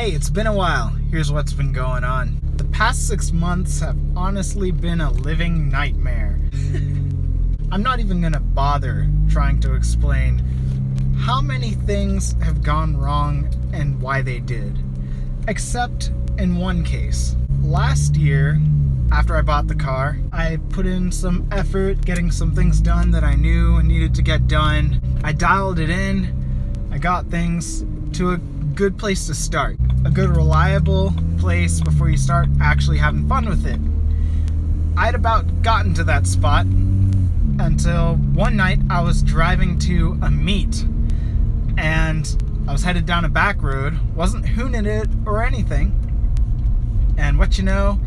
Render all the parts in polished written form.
Hey, it's been a while. Here's what's been going on. The past 6 months have honestly been a living nightmare. I'm not even gonna bother trying to explain how many things have gone wrong and why they did. Except in one case. Last year, after I bought the car, I put in some effort getting some things done that I knew needed to get done. I dialed it in. I got things to a good place to start. A good reliable place before you start actually having fun with it. I'd about gotten to that spot until one night I was driving to a meet and I was headed down a back road, wasn't hooning it or anything, and what you know,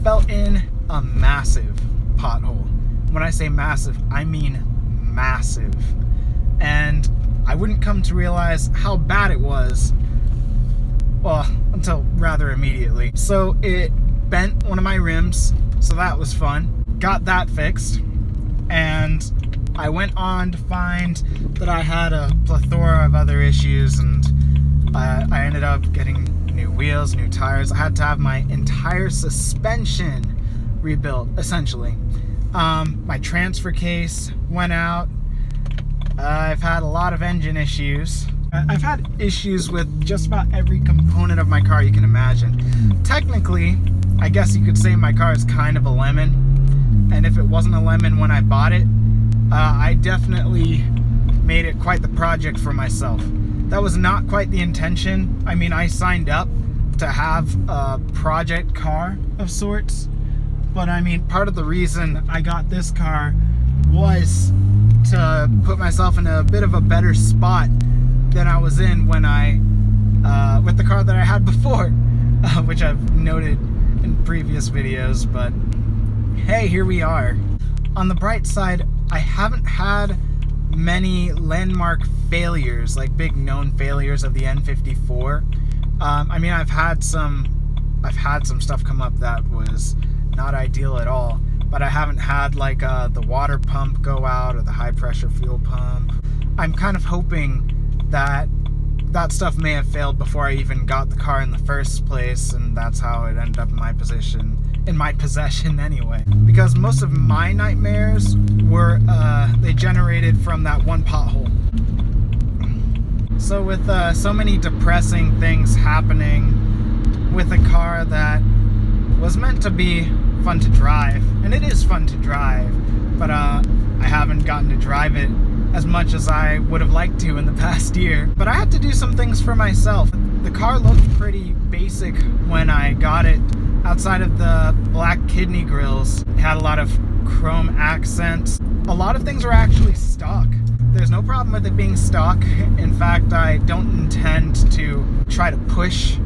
fell in a massive pothole. When I say massive, I mean massive. And I wouldn't come to realize how bad it was, well, until rather immediately. So it bent one of my rims, so that was fun. Got that fixed, and I went on to find that I had a plethora of other issues, and I ended up getting new wheels, new tires. I had to have my entire suspension rebuilt, essentially. My transfer case went out. I've had a lot of engine issues. I've had issues with just about every component of my car you can imagine. Technically, I guess you could say my car is kind of a lemon. And if it wasn't a lemon when I bought it, I definitely made it quite the project for myself. That was not quite the intention. I mean, I signed up to have a project car of sorts. But I mean, part of the reason I got this car was to put myself in a bit of a better spot than I was in when with the car that I had before, which I've noted in previous videos, but hey, here we are. On the bright side, I haven't had many landmark failures, like big known failures of the N54. I mean, I've had some stuff come up that was not ideal at all, but I haven't had like the water pump go out or the high pressure fuel pump. I'm kind of hoping that stuff may have failed before I even got the car in the first place, and that's how it ended up in my possession anyway. Because most of my nightmares were they generated from that one pothole. So with so many depressing things happening with a car that was meant to be fun to drive, and it is fun to drive, but I haven't gotten to drive it as much as I would have liked to in the past year. But I had to do some things for myself. The car looked pretty basic when I got it. Outside of the black kidney grills, it had a lot of chrome accents. A lot of things were actually stock. There's no problem with it being stock. In fact, I don't intend to try to push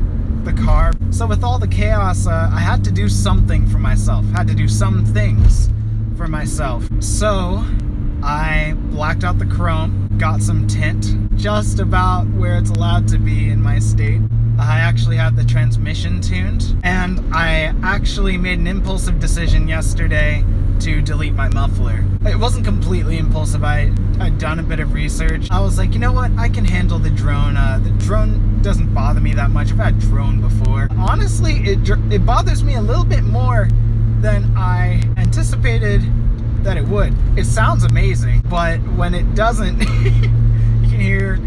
the car. So with all the chaos, I had to do something for myself. Had to do some things for myself. So I blacked out the chrome, got some tint, just about where it's allowed to be in my state. I actually had the transmission tuned, and I actually made an impulsive decision yesterday to delete my muffler. It wasn't completely impulsive. I'd done a bit of research. I was like, you know what? I can handle the drone. The drone doesn't bother me that much. I've had drone before. Honestly, it bothers me a little bit more than I anticipated that it would. It sounds amazing, but when it doesn't, you can hear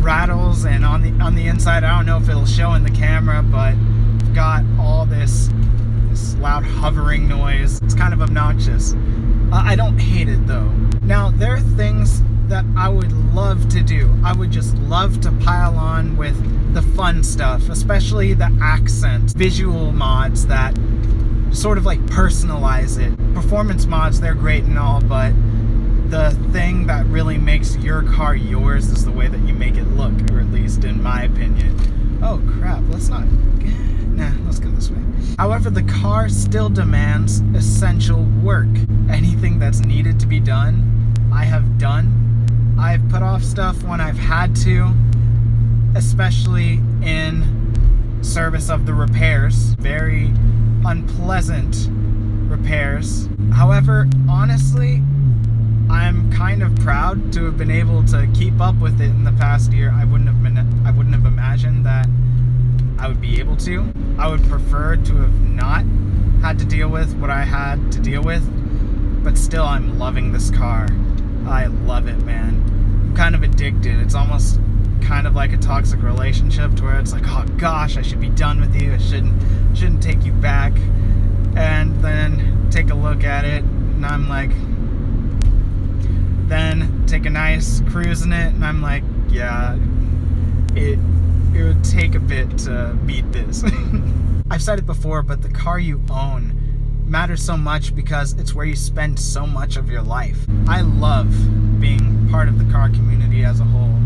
rattles, and on the inside, I don't know if it'll show in the camera, but I've got all this loud hovering noise. It's kind of obnoxious. I don't hate it though. Now, there are things that I would love to do. I would just love to pile on with the fun stuff, especially the accent, visual mods that sort of like personalize it. Performance mods, they're great and all, but the thing that really makes your car yours is the way that you make it look, or at least in my opinion. Oh crap, let's go this way. However, the car still demands essential work. Anything that's needed to be done, I have done. I've put off stuff when I've had to, especially in service of the repairs. Very unpleasant repairs. However, honestly, I'm kind of proud to have been able to keep up with it in the past year. I wouldn't have imagined that I would be able to. I would prefer to have not had to deal with what I had to deal with, but still I'm loving this car. I love it, man. I'm kind of addicted. It's almost kind of like a toxic relationship to where it's like, oh gosh, I should be done with you. I shouldn't take you back. And then take a look at it and I'm like, then take a nice cruise in it and I'm like, yeah, it would take a bit to beat this. I've said it before, but the car you own matters so much because it's where you spend so much of your life. I love being part of the car community as a whole.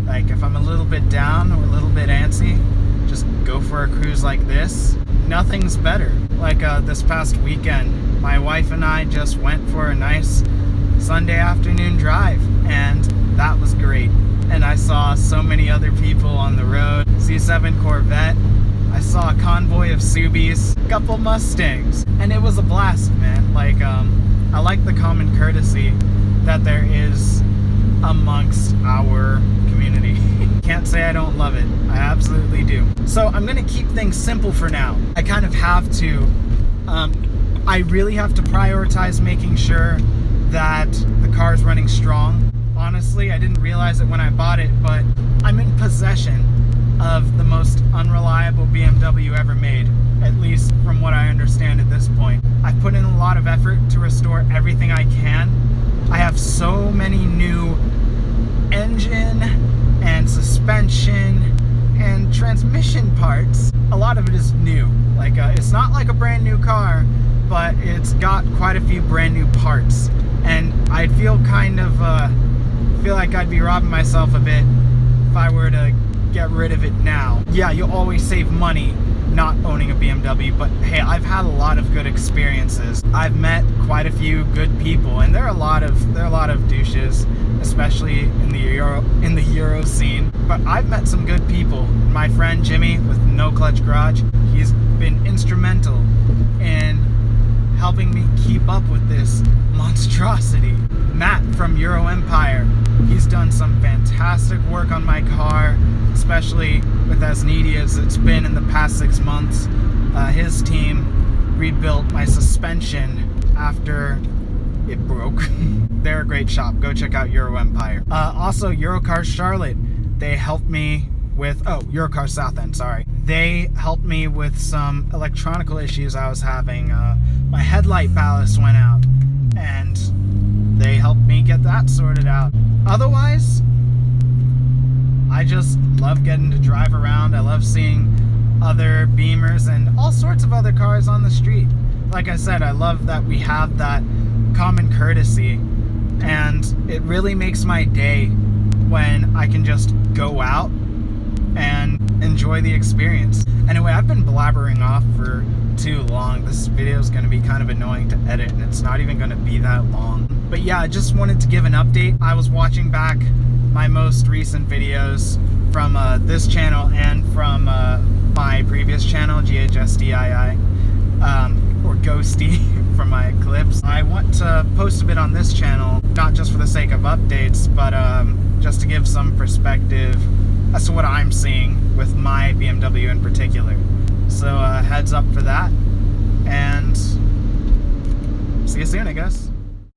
Like, if I'm a little bit down or a little bit antsy, just go for a cruise like this. Nothing's better. Like this past weekend, my wife and I just went for a nice Sunday afternoon drive, and that was great. And I saw so many other people on the road. C7 Corvette. I saw a convoy of Subies, a couple Mustangs, and it was a blast, man. Like, I like the common courtesy that there is amongst our community. Can't say I don't love it. I absolutely do. So I'm gonna keep things simple for now. I kind of have to. I really have to prioritize making sure that the car's running strong. Honestly, I didn't realize it when I bought it, but I'm in possession of the most unreliable BMW ever made, at least from what I understand at this point. I've put in a lot of effort to restore everything I can. I have so many new engine and suspension and transmission parts. A lot of it is new. Like, it's not like a brand new car, but it's got quite a few brand new parts. And I'd feel feel like I'd be robbing myself a bit if I were to get rid of it now. Yeah, you'll always save money not owning a BMW, but hey, I've had a lot of good experiences. I've met quite a few good people, and there are a lot of douches, especially in the Euro scene. But I've met some good people. My friend Jimmy with No Clutch Garage, he's been instrumental in helping me keep up with this monstrosity. Matt from Euro Empire, he's done some fantastic work on my car, especially with as needy as it's been in the past 6 months. His team rebuilt my suspension after it broke. They're a great shop. Go check out Euro Empire. Also, Eurocars Charlotte, they helped me with, Eurocars South End, sorry. They helped me with some electronical issues I was having. My headlight ballast went out, and they helped me get that sorted out. Otherwise, I just love getting to drive around. I love seeing other Beamers and all sorts of other cars on the street. Like I said, I love that we have that common courtesy, and it really makes my day when I can just go out and enjoy the experience. Anyway, I've been blabbering off for too long. This video is going to be kind of annoying to edit, and it's not even going to be that long. But yeah, I just wanted to give an update. I was watching back my most recent videos from this channel and from my previous channel, GHSDII, or Ghosty from my clips. I want to post a bit on this channel, not just for the sake of updates, but just to give some perspective as to what I'm seeing with my BMW in particular. So heads up for that, and see you soon, I guess.